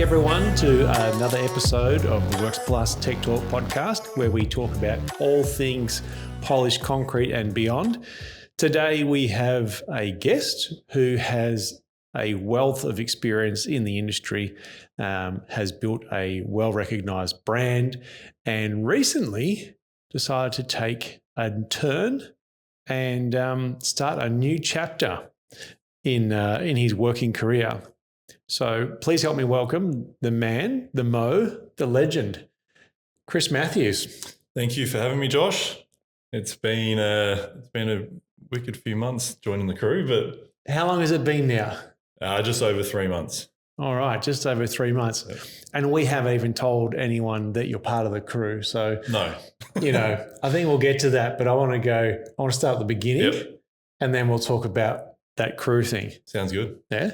everyone to another episode of the Works Plus TechTalk Podcast, where we talk about all things polished concrete and beyond. Today we have a guest who has a wealth of experience in the industry, has built a well-recognized brand, and recently decided to take a turn and start a new chapter in his working career. So please help me welcome the man, the Mo, the legend, Chris Matthews. Thank you for having me, Josh. It's been a wicked few months joining the crew, but How long has it been now? Just over 3 months. All right, just over 3 months. Yep. And we haven't even told anyone that you're part of the crew. So, No. I think we'll get to that, but I want to start at the beginning. Yep. And then we'll talk about that crew thing. Sounds good. Yeah?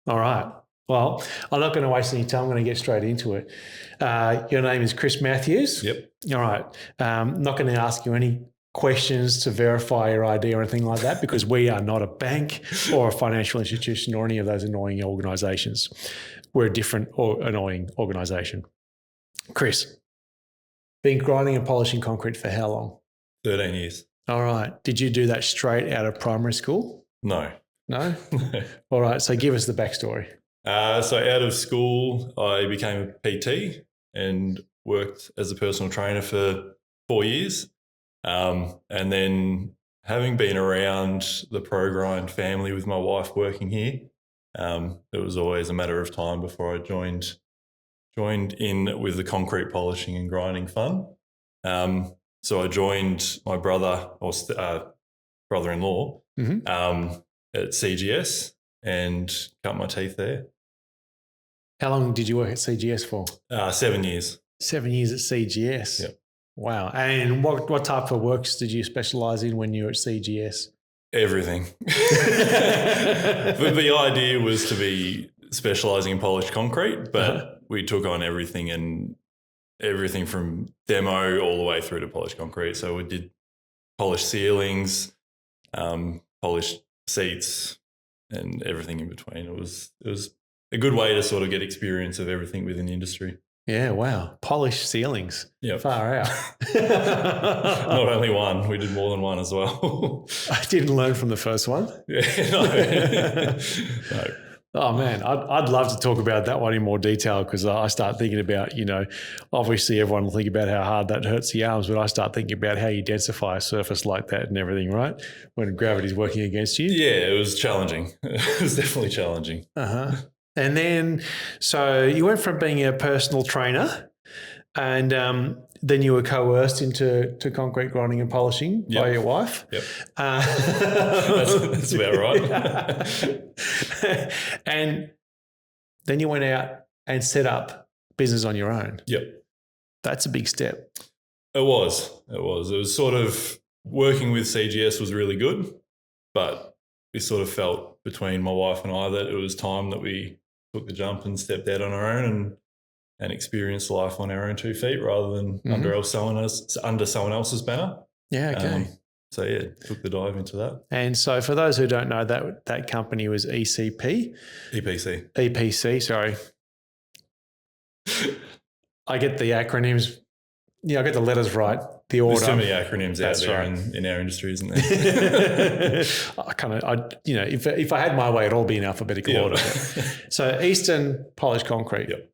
All right. Well, I'm not going to waste any time. I'm going to get straight into it. Your name is Chris Matthews. Yep. All right. Not going to ask you any questions to verify your ID or anything like that, because we are not a bank or a financial institution or any of those annoying organisations. We're a different or annoying organisation. Chris, been grinding and polishing concrete for how long? 13 years. All right. Did you do that straight out of primary school? No. No? All right. So give us the backstory. So out of school, I became a PT and worked as a personal trainer for 4 years. And then having been around the pro grind family with my wife working here, it was always a matter of time before I joined in with the concrete polishing and grinding fun. So I joined my brother or brother-in-law at CGS and cut my teeth there. How long did you work at CGS for? 7 years. 7 years at CGS. Yep. Wow. And what type of works did you specialise in when you were at CGS? Everything. But the idea was to be specialising in polished concrete, but we took on everything from demo all the way through to polished concrete. So we did polished ceilings, polished seats, and everything in between. It was a good way to sort of get experience of everything within the industry. Yeah, wow. Polished ceilings. Yeah. Far out. Not only one, we did more than one as well. I didn't learn from the first one. Yeah, no. Oh, man, I'd love to talk about that one in more detail, because I start thinking about, obviously everyone will think about how hard that hurts the arms, but I start thinking about how you densify a surface like that and everything, right? When gravity's working against you. Yeah, it was challenging. It was definitely challenging. Uh-huh. And then, so you went from being a personal trainer and then you were coerced into concrete grinding and polishing by your wife. Yep. That's about right. And then you went out and set up business on your own. Yep. That's a big step. It was. It was sort of working with CGS was really good, but we sort of felt between my wife and I that it was time that we took the jump and stepped out on our own and experienced life on our own 2 feet rather than under someone else's banner. Yeah, okay. So yeah, took the dive into that. And so for those who don't know, that company was ECP? EPC. EPC, sorry. I get the acronyms. Yeah, I get the letters right. The order. There's too many acronyms out there right. in our industry, isn't there? If I had my way, it'd all be in alphabetical order. So Eastern Polished Concrete. Yep.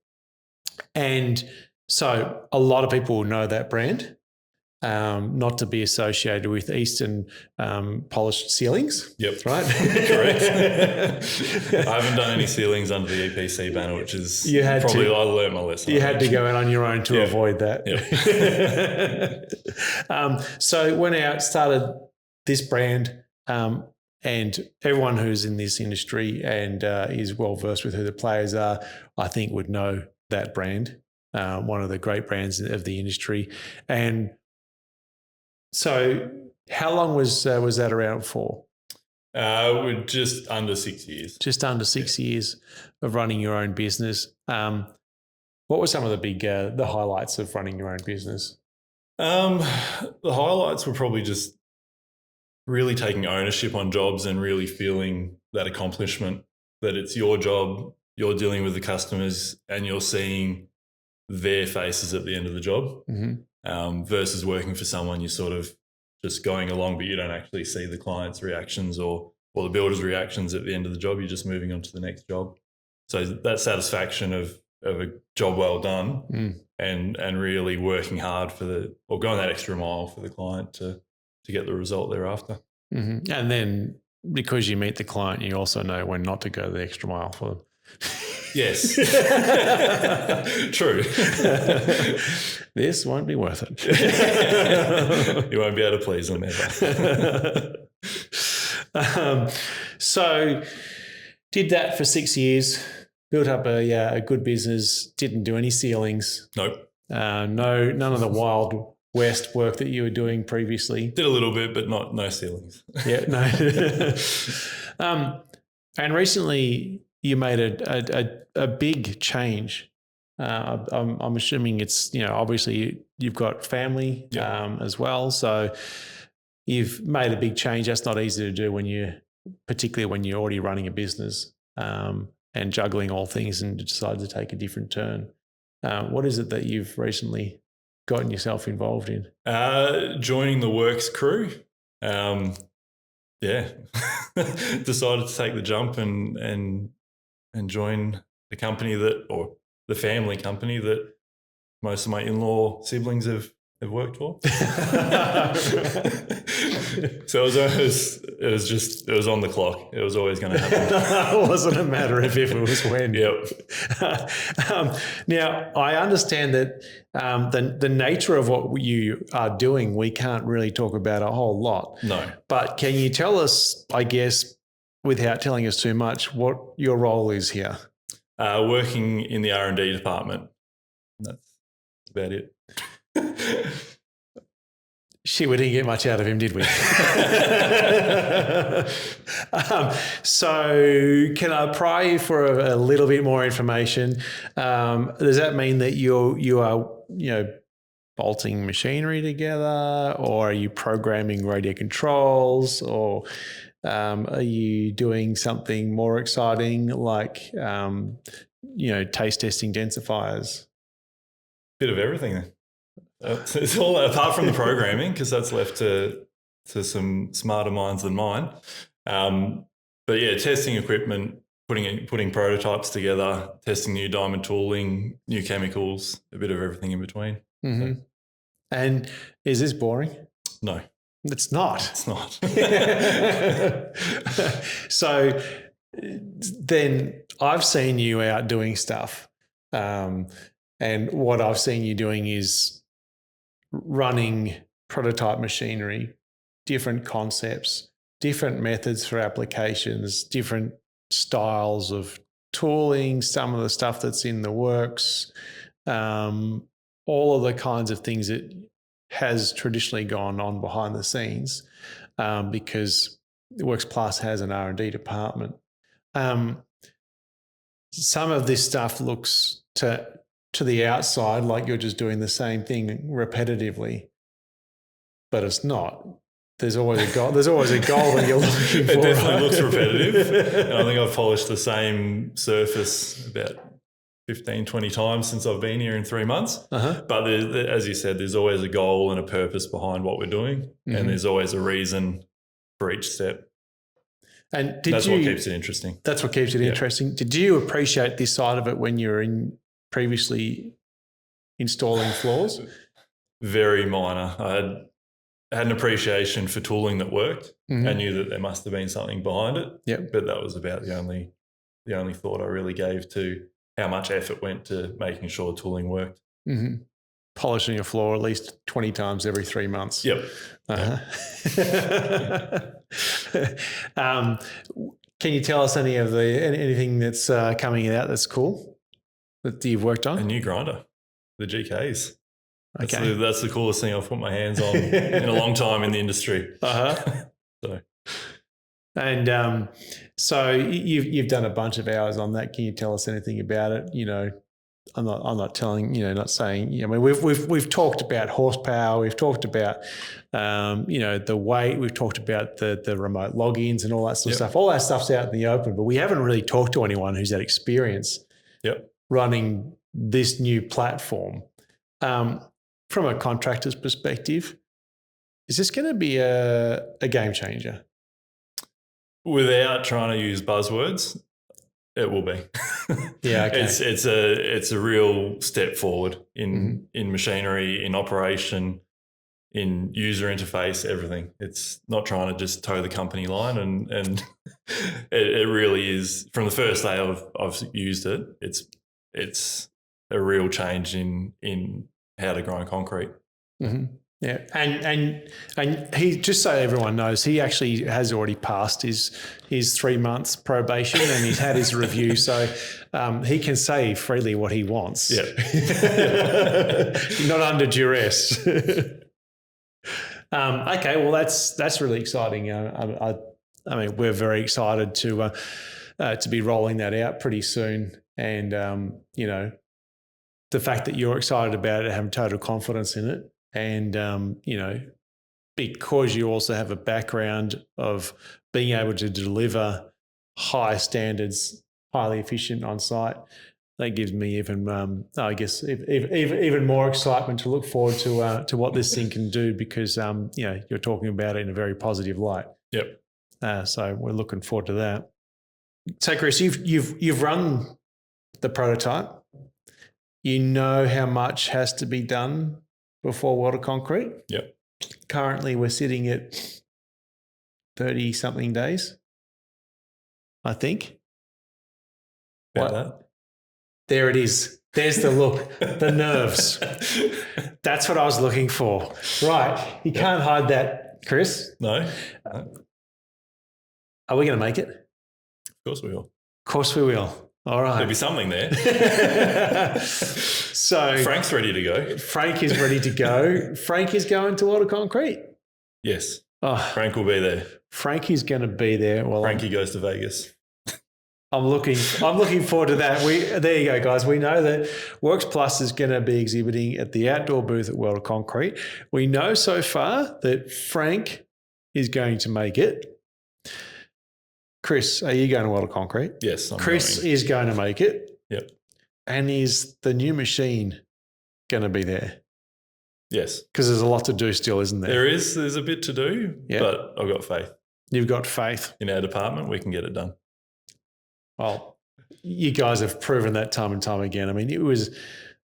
And so a lot of people will know that brand, not to be associated with Eastern Polished Ceilings. Yep. Right? Correct. I haven't done any ceilings under the EPC banner, which is I learned my lesson. You had to go out on your own to avoid that. Yep. So went out, started this brand, and everyone who's in this industry and is well versed with who the players are, I think would know that brand, one of the great brands of the industry. And so how long was that around for? We're just under 6 years. Just under 6 years of running your own business. What were some of the big the highlights of running your own business? The highlights were probably just really taking ownership on jobs and really feeling that accomplishment, that it's your job you're dealing with the customers and you're seeing their faces at the end of the job, versus working for someone you're sort of just going along, but you don't actually see the client's reactions or the builder's reactions at the end of the job. You're just moving on to the next job. So that satisfaction of a job well done and really working hard or going that extra mile for the client to get the result they're after. Mm-hmm. And then because you meet the client, you also know when not to go the extra mile for them. Yes. True. This won't be worth it. You won't be able to please them ever. So did that for 6 years, built up a good business, didn't do any ceilings. Nope. None of the Wild West work that you were doing previously. Did a little bit, but no ceilings. Yeah, no. And recently you made a big change. I'm assuming it's, obviously you've got family as well. So you've made a big change. That's not easy to do particularly when you're already running a business and juggling all things and decide to take a different turn. What is it that you've recently gotten yourself involved in? Joining the works crew. Decided to take the jump and join the company or the family company that most of my in-law siblings have worked for. So it was on the clock. It was always going to happen. It wasn't a matter of if, it was when. Yep. Now, I understand that the nature of what you are doing, we can't really talk about a whole lot. No. But can you tell us, I guess, without telling us too much, what your role is here? Working in the R&D department. That's about it. Shit, we didn't get much out of him, did we? So can I pry you for a little bit more information? Does that mean that you are bolting machinery together, or are you programming radio controls, or are you doing something more exciting like taste testing densifiers? Bit of everything. It's all apart from the programming, because that's left to some smarter minds than mine. But yeah, testing equipment, putting prototypes together, testing new diamond tooling, new chemicals, a bit of everything in between. Mm-hmm. So. And is this boring? No. It's not. It's not. So then I've seen you out doing stuff. And what I've seen you doing is running prototype machinery, different concepts, different methods for applications, different styles of tooling, some of the stuff that's in the works, all of the kinds of things that has traditionally gone on behind the scenes, because Works Plus has an R&D department. Some of this stuff looks to the outside like you're just doing the same thing repetitively, but it's not. There's always a goal. There's always a goal that you're looking for. It definitely looks repetitive. And I think I've polished the same surface about 15, 20 times since I've been here in 3 months. Uh-huh. But as you said, there's always a goal and a purpose behind what we're doing. And there's always a reason for each step. And that's what keeps it interesting. That's what keeps it interesting. Did you appreciate this side of it when you were previously installing floors? Very minor. I had an appreciation for tooling that worked. I knew that there must have been something behind it. Yep. But that was about the only thought I really gave to how much effort went to making sure tooling worked. Mm-hmm. Polishing a floor at least 20 times every 3 months. Yep. Uh-huh. Can you tell us anything that's coming out that's cool that you've worked on? A new grinder, the GKs. Okay. That's the coolest thing I've put my hands on in a long time in the industry. Uh-huh. So you've done a bunch of hours on that. Can you tell us anything about it? I'm not telling, not saying, I mean, we've talked about horsepower, we've talked about, the weight, we've talked about the remote logins and all that sort of stuff. All that stuff's out in the open, but we haven't really talked to anyone who's had experience running this new platform. From a contractor's perspective, is this going to be a game changer? Without trying to use buzzwords, it will be. Yeah, okay. It's a real step forward in machinery, in operation, in user interface, everything. It's not trying to just toe the company line, and it really is. From the first day I've used it, it's a real change in how to grind concrete. Mm-hmm. Yeah, and he, just so everyone knows, he actually has already passed his 3 months probation, and he's had his review, so he can say freely what he wants. Yeah, not under duress. Okay, well that's really exciting. I mean, we're very excited to be rolling that out pretty soon, and the fact that you're excited about it, having total confidence in it. And, because you also have a background of being able to deliver high standards, highly efficient on site, that gives me even, even more excitement to look forward to what this thing can do, because, you're talking about it in a very positive light. Yep. So we're looking forward to that. So, Chris, you've run the prototype. You know how much has to be done before World of Concrete. Yep. Currently, we're sitting at 30-something days, I think. About that. There it is. There's the look, the nerves. That's what I was looking for. Right. You can't hide that, Chris. No. Are we going to make it? Of course we will. Of course we will. All right. There'll be something there. So Frank's ready to go. Frank is ready to go. Frank is going to World of Concrete. Yes. Oh, Frank will be there. Frank is going to be there. Well, Frankie goes to Vegas. I'm looking forward to that. There you go, guys. We know that Works Plus is going to be exhibiting at the outdoor booth at World of Concrete. We know so far that Frank is going to make it. Chris, are you going to World of Concrete? Yes, I'm Chris going. is going to make it. Yep. And is the new machine going to be there? Yes. Because there's a lot to do still, isn't there? There's a bit to do, but I've got faith. You've got faith. In our department, we can get it done. Well, you guys have proven that time and time again. I mean, it was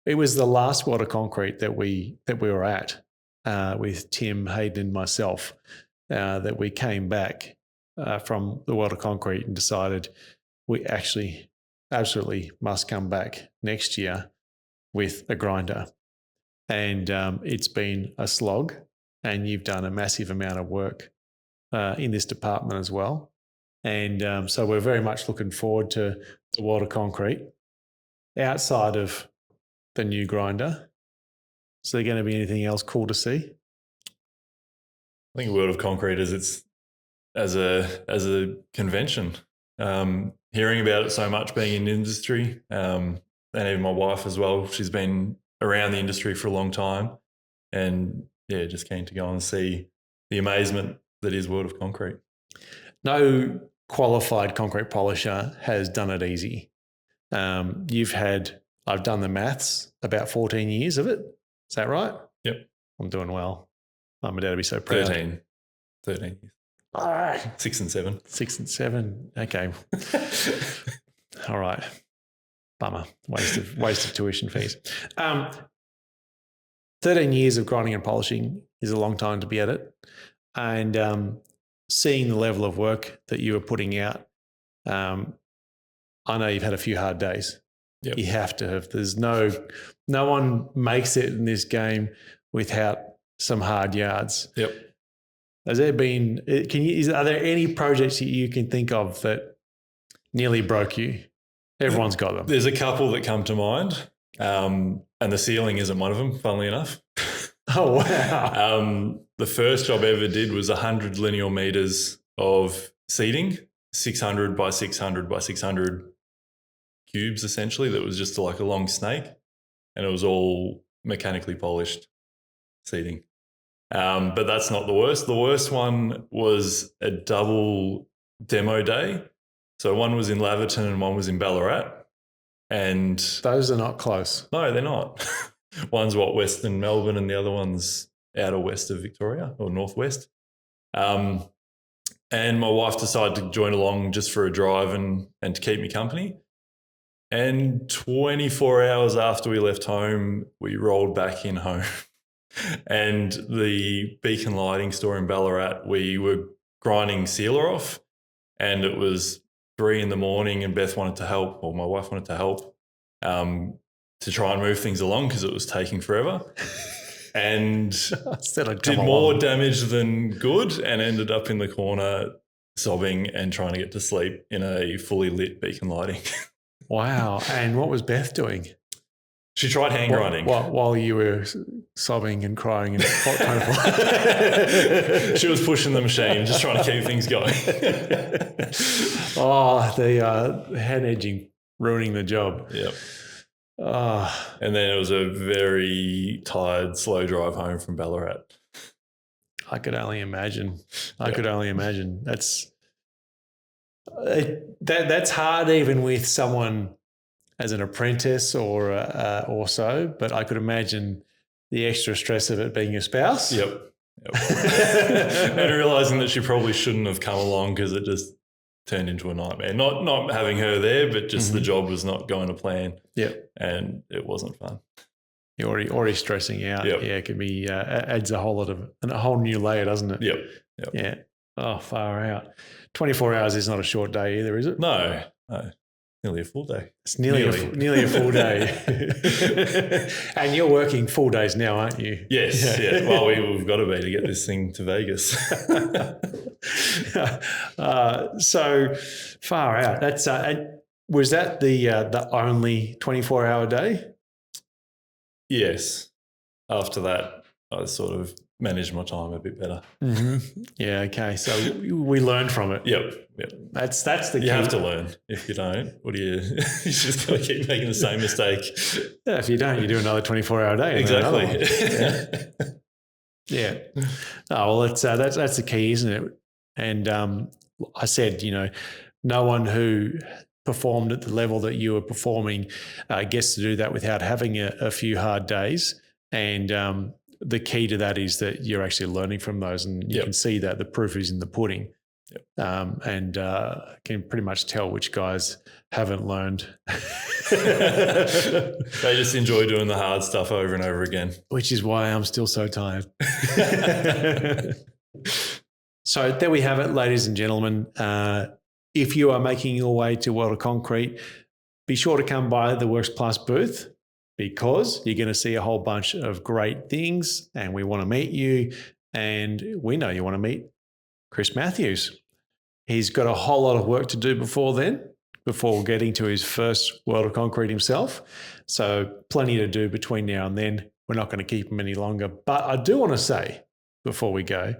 the last World of Concrete that we were at with Tim, Hayden, and myself, that we came back from the World of Concrete and decided we actually absolutely must come back next year with a grinder. And it's been a slog, and you've done a massive amount of work in this department as well. And so we're very much looking forward to the World of Concrete. Outside of the new grinder, is there going to be anything else cool to see? I think World of Concrete is as a convention. Hearing about it so much, being in the industry, and even my wife as well. She's been around the industry for a long time, and just keen to go and see the amazement that is World of Concrete. No qualified concrete polisher has done it easy. I've done the maths, about 14 years of it. Is that right? Yep. I'm doing well. Mum and Dad would be so proud. 13 years. All right. 6 and 7. 6 and 7. Okay. All right. Bummer. Waste of tuition fees. 13 years of grinding and polishing is a long time to be at it. And seeing the level of work that you were putting out, I know you've had a few hard days. Yep. You have to have. There's no one makes it in this game without some hard yards. Yep. Has there been? Are there any projects that you can think of that nearly broke you? Everyone's got them. There's a couple that come to mind, and the ceiling isn't one of them, funnily enough. Oh, wow. The first job I ever did was 100 linear meters of seating, 600 by 600 by 600 cubes essentially that was just like a long snake, and it was all mechanically polished seating. But that's not the worst. The worst one was a double demo day. So one was in Laverton and one was in Ballarat. And those are not close. No, they're not. One's Western Melbourne and the other one's outer west of Victoria or northwest. And my wife decided to join along just for a drive and to keep me company. And 24 hours after we left home, we rolled back in home. And the Beacon Lighting store in Ballarat, we were grinding sealer off, and it was 3 a.m. and Beth wanted to help, or my wife wanted to help, to try and move things along because it was taking forever. And did more damage than good, and ended up in the corner sobbing and trying to get to sleep in a fully lit Beacon Lighting. Wow. And what was Beth doing? She tried hand grinding. While you were sobbing and crying and She was pushing the machine, just trying to keep things going. The hand edging ruining the job. Yep. And then it was a very tired, slow drive home from Ballarat. I could only imagine. That's hard even with someone as an apprentice or so, but I could imagine the extra stress of it being your spouse. Yep. And realising that she probably shouldn't have come along because it just turned into a nightmare. Not having her there, but just the job was not going to plan. Yep. And it wasn't fun. You're already stressing out. Yep. Yeah, it can be adds a whole new layer, doesn't it? Yep. Yeah. Oh, far out. 24 hours is not a short day either, is it? No. Nearly a full day. It's nearly a full day. And you're working full days now, aren't you? Yes. Yeah. Well, we've got to be to get this thing to Vegas. So far out. That's was that the only 24-hour day? Yes. After that, I sort of managed my time a bit better. Mm-hmm. Yeah. Okay. So we learned from it. Yep. That's the key. You have to learn. If you don't, what do you? You just got to keep making the same mistake. Yeah. If you don't, you do another 24-hour day. Exactly. Yeah. Oh well, that's the key, isn't it? And I said, no one who performed at the level that you were performing gets to do that without having a few hard days. And the key to that is that you're actually learning from those, and you can see that the proof is in the pudding. Yep. And can pretty much tell which guys haven't learned. They just enjoy doing the hard stuff over and over again. Which is why I'm still so tired. So there we have it, ladies and gentlemen. If you are making your way to World of Concrete, be sure to come by the Works Plus booth, because you're going to see a whole bunch of great things, and we want to meet you, and we know you want to meet Chris Matthews. He's got a whole lot of work to do before getting to his first World of Concrete himself. So plenty to do between now and then. We're not going to keep him any longer. But I do want to say, before we go,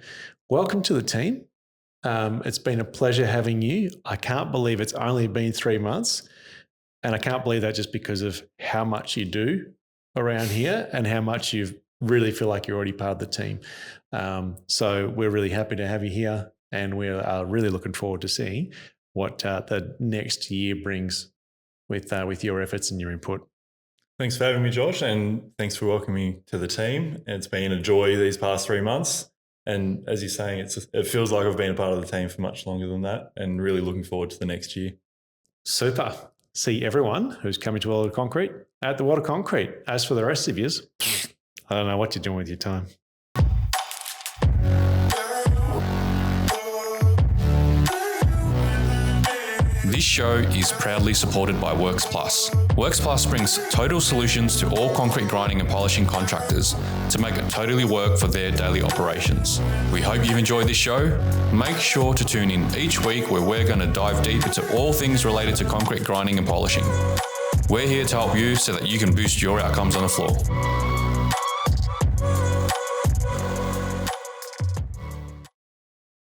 welcome to the team. It's been a pleasure having you. I can't believe it's only been 3 months. And I can't believe that just because of how much you do around here and how much you really feel like you're already part of the team. So we're really happy to have you here, and we are really looking forward to seeing what the next year brings with your efforts and your input. Thanks for having me, Josh, and thanks for welcoming me to the team. It's been a joy these past 3 months. And as you're saying, it feels like I've been a part of the team for much longer than that, and really looking forward to the next year. Super. See everyone who's coming to World of Concrete at the World of Concrete. As for the rest of yous, I don't know what you're doing with your time. This show is proudly supported by Works Plus. Works Plus brings total solutions to all concrete grinding and polishing contractors to make it totally work for their daily operations. We hope you've enjoyed this show. Make sure to tune in each week, where we're going to dive deep into all things related to concrete grinding and polishing. We're here to help you so that you can boost your outcomes on the floor.